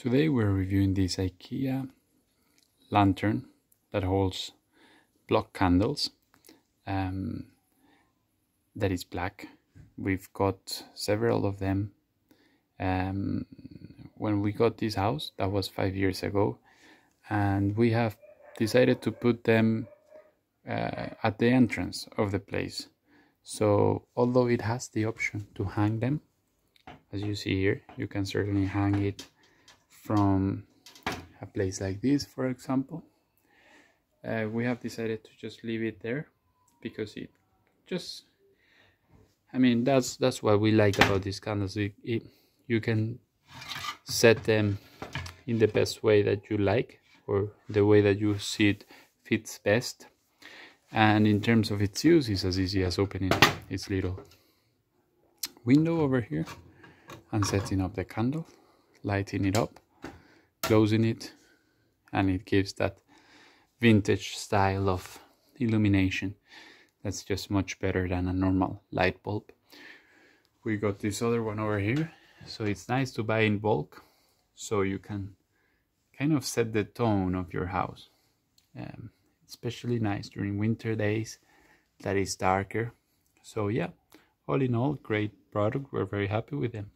Today we're reviewing this IKEA lantern that holds block candles that is black. We've got several of them. When we got this house, that was 5 years ago, and we have decided to put them at the entrance of the place. So although it has the option to hang them, as you see here, you can certainly hang it from a place like this, for example. We have decided to just leave it there because it just, that's what we like about these candles. You can set them in the best way that you like, or the way that you see it fits best. And in terms of its use, it's as easy as opening its little window over here and setting up the candle, lighting it up, closing it, and it gives that vintage style of illumination that's just much better than a normal light bulb. We got this other one over here, so it's nice to buy in bulk, so you can kind of set the tone of your house. Especially nice during winter days that is darker. So yeah, all in all, great product. We're very happy with them.